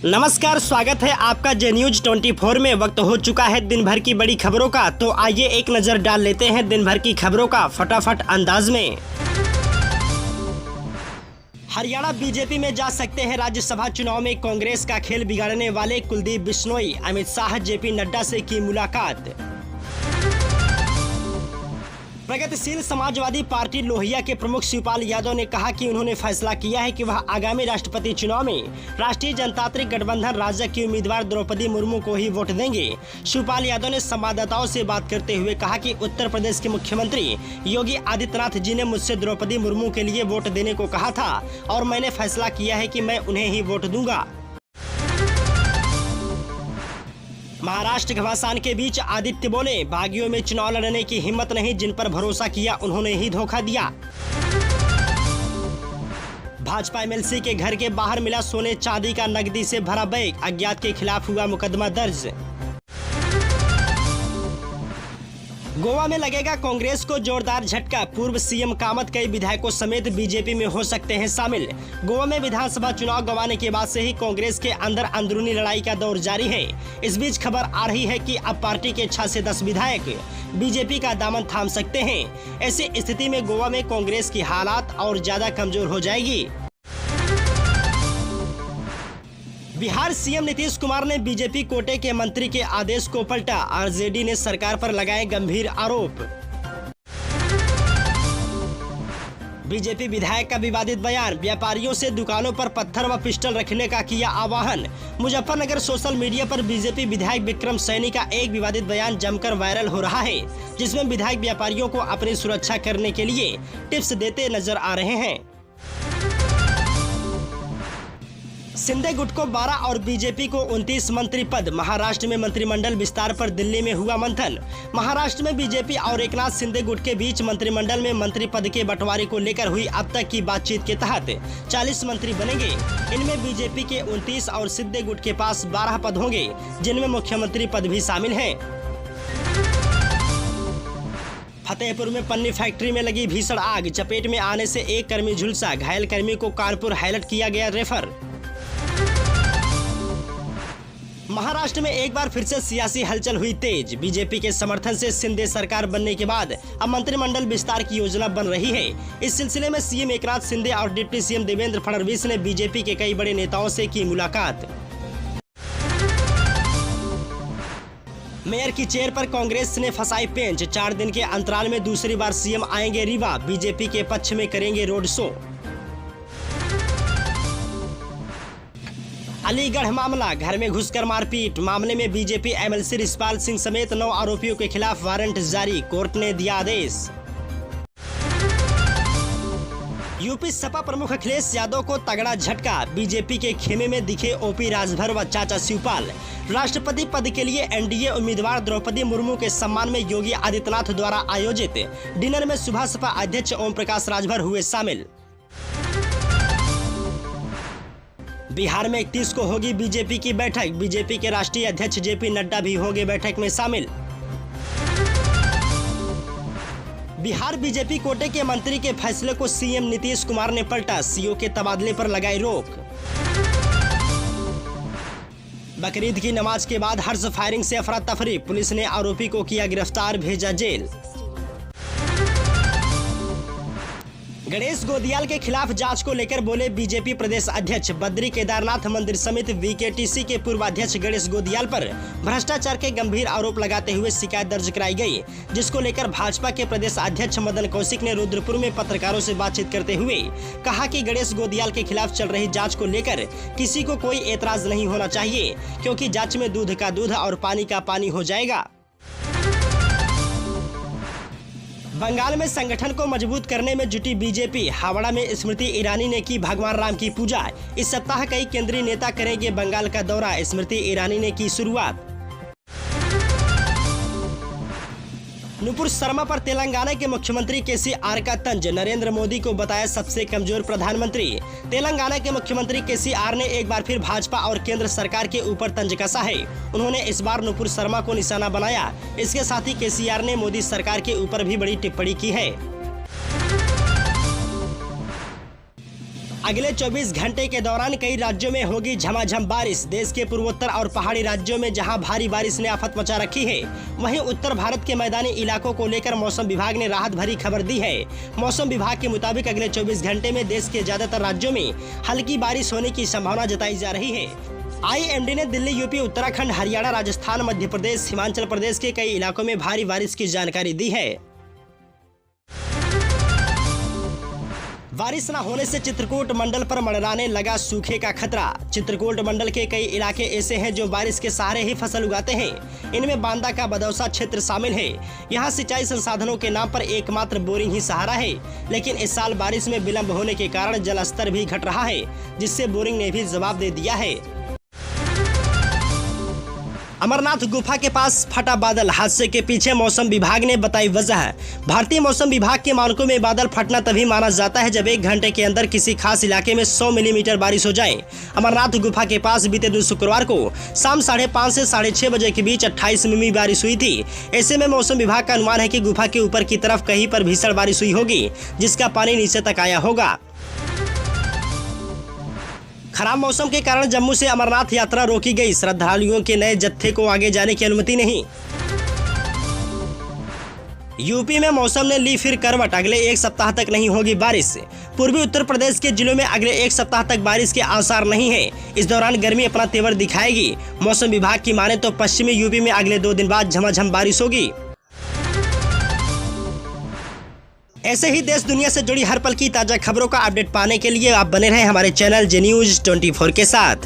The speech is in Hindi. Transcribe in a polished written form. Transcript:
नमस्कार, स्वागत है आपका जे न्यूज 24 में। वक्त हो चुका है दिन भर की बड़ी खबरों का, तो आइए एक नजर डाल लेते हैं दिन भर की खबरों का फटाफट अंदाज में। हरियाणा बीजेपी में जा सकते हैं राज्यसभा चुनाव में कांग्रेस का खेल बिगाड़ने वाले कुलदीप बिश्नोई। अमित शाह जेपी नड्डा से की मुलाकात। प्रगतिशील समाजवादी पार्टी लोहिया के प्रमुख शिवपाल यादव ने कहा कि उन्होंने फैसला किया है कि वह आगामी राष्ट्रपति चुनाव में राष्ट्रीय जनतांत्रिक गठबंधन राजग की उम्मीदवार द्रौपदी मुर्मू को ही वोट देंगे। शिवपाल यादव ने संवाददाताओं से बात करते हुए कहा कि उत्तर प्रदेश के मुख्यमंत्री योगी आदित्यनाथ जी ने मुझसे द्रौपदी मुर्मू के लिए वोट देने को कहा था और मैंने फैसला किया है कि मैं उन्हें ही वोट दूंगा। महाराष्ट्र घमासान के बीच आदित्य बोले, बागियों में चुनाव लड़ने की हिम्मत नहीं, जिन पर भरोसा किया उन्होंने ही धोखा दिया। भाजपा एमएलसी के घर के बाहर मिला सोने चांदी का नकदी से भरा बैग, अज्ञात के खिलाफ हुआ मुकदमा दर्ज। गोवा में लगेगा कांग्रेस को जोरदार झटका, पूर्व सीएम कामत कई विधायकों समेत बीजेपी में हो सकते हैं शामिल। गोवा में विधानसभा चुनाव गंवाने के बाद से ही कांग्रेस के अंदर अंदरूनी लड़ाई का दौर जारी है। इस बीच खबर आ रही है कि अब पार्टी के 6 से 10 विधायक बीजेपी का दामन थाम सकते हैं। ऐसी स्थिति में गोवा में कांग्रेस की हालात और ज्यादा कमजोर हो जाएगी। बिहार सीएम नीतीश कुमार ने बीजेपी कोटे के मंत्री के आदेश को पलटा, आरजेडी ने सरकार पर लगाए गंभीर आरोप। बीजेपी विधायक का विवादित बयान, व्यापारियों से दुकानों पर पत्थर व पिस्टल रखने का किया आह्वान। मुजफ्फरनगर सोशल मीडिया पर बीजेपी विधायक विक्रम सैनी का एक विवादित बयान जमकर वायरल हो रहा है, जिसमें विधायक व्यापारियों को अपनी सुरक्षा करने के लिए टिप्स देते नजर आ रहे हैं। शिंदे गुट को 12 और बीजेपी को 29 मंत्री पद। महाराष्ट्र में मंत्रिमंडल विस्तार पर दिल्ली में हुआ मंथन। महाराष्ट्र में बीजेपी और एकनाथ शिंदे गुट के बीच मंत्रिमंडल में मंत्री पद के बंटवारे को लेकर हुई अब तक की बातचीत के तहत 40 मंत्री बनेंगे। इनमें बीजेपी के 29 और शिंदे गुट के पास 12 पद होंगे, जिनमें मुख्यमंत्री पद भी शामिल है। फतेहपुर में पन्नी फैक्ट्री में लगी भीषण आग, चपेट में आने से एक कर्मी झुलसा, घायल कर्मी को कानपुर हाईलाइट किया गया रेफर। महाराष्ट्र में एक बार फिर से सियासी हलचल हुई तेज। बीजेपी के समर्थन से शिंदे सरकार बनने के बाद अब मंत्रिमंडल विस्तार की योजना बन रही है। इस सिलसिले में सीएम एकनाथ शिंदे और डिप्टी सीएम देवेंद्र फडणवीस ने बीजेपी के कई बड़े नेताओं से की मुलाकात। मेयर की चेयर पर कांग्रेस ने फंसाई पेंच, 4 दिन के अंतराल में दूसरी बार सीएम आएंगे रीवा, बीजेपी के पक्ष में करेंगे रोड शो। अलीगढ़ मामला, घर में घुसकर मारपीट मामले में बीजेपी एमएलसी रिशपाल सिंह समेत 9 आरोपियों के खिलाफ वारंट जारी, कोर्ट ने दिया आदेश। यूपी सपा प्रमुख अखिलेश यादव को तगड़ा झटका, बीजेपी के खेमे में दिखे ओपी राजभर व चाचा शिवपाल। राष्ट्रपति पद के लिए एनडीए उम्मीदवार द्रौपदी मुर्मू के सम्मान में योगी आदित्यनाथ द्वारा आयोजित डिनर में सुबह सपा अध्यक्ष ओम प्रकाश राजभर हुए शामिल। बिहार में 31 को होगी बीजेपी की बैठक, बीजेपी के राष्ट्रीय अध्यक्ष जेपी नड्डा भी होंगे बैठक में शामिल। बिहार बीजेपी कोटे के मंत्री के फैसले को सीएम नीतीश कुमार ने पलटा, सीओ के तबादले पर लगाई रोक। बकरीद की नमाज के बाद हर्ष फायरिंग से अफरा तफरी, पुलिस ने आरोपी को किया गिरफ्तार, भेजा जेल। गणेश गोदियाल के खिलाफ जांच को लेकर बोले बीजेपी प्रदेश अध्यक्ष। बद्री केदारनाथ मंदिर समिति वीकेटीसी के पूर्व अध्यक्ष गणेश गोदियाल पर भ्रष्टाचार के गंभीर आरोप लगाते हुए शिकायत दर्ज कराई गई, जिसको लेकर भाजपा के प्रदेश अध्यक्ष मदन कौशिक ने रुद्रपुर में पत्रकारों से बातचीत करते हुए कहा कि गणेश गोदियाल के खिलाफ चल रही जाँच को लेकर किसी को कोई एतराज नहीं होना चाहिए, क्योंकि जाँच में दूध का दूध और पानी का पानी हो जाएगा। बंगाल में संगठन को मजबूत करने में जुटी बीजेपी, हावड़ा में स्मृति ईरानी ने की भगवान राम की पूजा। इस सप्ताह कई केंद्रीय नेता करेंगे बंगाल का दौरा, स्मृति ईरानी ने की शुरुआत। नुपुर शर्मा पर तेलंगाना के मुख्यमंत्री केसीआर का तंज, नरेंद्र मोदी को बताया सबसे कमजोर प्रधानमंत्री। तेलंगाना के मुख्यमंत्री केसीआर ने एक बार फिर भाजपा और केंद्र सरकार के ऊपर तंज कसा है। उन्होंने इस बार नुपुर शर्मा को निशाना बनाया। इसके साथ ही केसीआर ने मोदी सरकार के ऊपर भी बड़ी टिप्पणी की है। अगले 24 घंटे के दौरान कई राज्यों में होगी झमाझम बारिश। देश के पूर्वोत्तर और पहाड़ी राज्यों में जहां भारी बारिश ने आफत मचा रखी है, वहीं उत्तर भारत के मैदानी इलाकों को लेकर मौसम विभाग ने राहत भरी खबर दी है। मौसम विभाग के मुताबिक अगले 24 घंटे में देश के ज्यादातर राज्यों में हल्की बारिश होने की संभावना जताई जा रही है। IMD ने दिल्ली, यूपी, उत्तराखंड, हरियाणा, राजस्थान, मध्य प्रदेश, हिमाचल प्रदेश के कई इलाकों में भारी बारिश की जानकारी दी है। बारिश न होने से चित्रकूट मंडल पर मंडराने लगा सूखे का खतरा। चित्रकूट मंडल के कई इलाके ऐसे हैं जो बारिश के सहारे ही फसल उगाते हैं। इनमें बांदा का बदौसा क्षेत्र शामिल है। यहाँ सिंचाई संसाधनों के नाम पर एकमात्र बोरिंग ही सहारा है, लेकिन इस साल बारिश में विलंब होने के कारण जल स्तर भी घट रहा है, जिससे बोरिंग ने भी जवाब दे दिया है। अमरनाथ गुफा के पास फटा बादल, हादसे के पीछे मौसम विभाग ने बताई वजह। भारतीय मौसम विभाग के मानकों में बादल फटना तभी माना जाता है जब 1 घंटे के अंदर किसी खास इलाके में 100 मिलीमीटर बारिश हो जाए। अमरनाथ गुफा के पास बीते दिन शुक्रवार को शाम 5:30 से 6:30 बजे के बीच 28 मिमी बारिश हुई थी। ऐसे में मौसम विभाग का अनुमान है कि गुफा के ऊपर की तरफ कहीं पर भीषण बारिश हुई होगी, जिसका पानी नीचे तक आया होगा। खराब मौसम के कारण जम्मू से अमरनाथ यात्रा रोकी गई। श्रद्धालुओं के नए जत्थे को आगे जाने की अनुमति नहीं। यूपी में मौसम ने ली फिर करवट, अगले 1 सप्ताह तक नहीं होगी बारिश। पूर्वी उत्तर प्रदेश के जिलों में अगले 1 सप्ताह तक बारिश के आसार नहीं है। इस दौरान गर्मी अपना तेवर दिखाएगी। मौसम विभाग की माने तो पश्चिमी यूपी में अगले 2 दिन बाद झमाझम बारिश होगी। ऐसे ही देश दुनिया से जुड़ी हर पल की ताज़ा खबरों का अपडेट पाने के लिए आप बने रहें हमारे चैनल जे न्यूज़ 24 के साथ।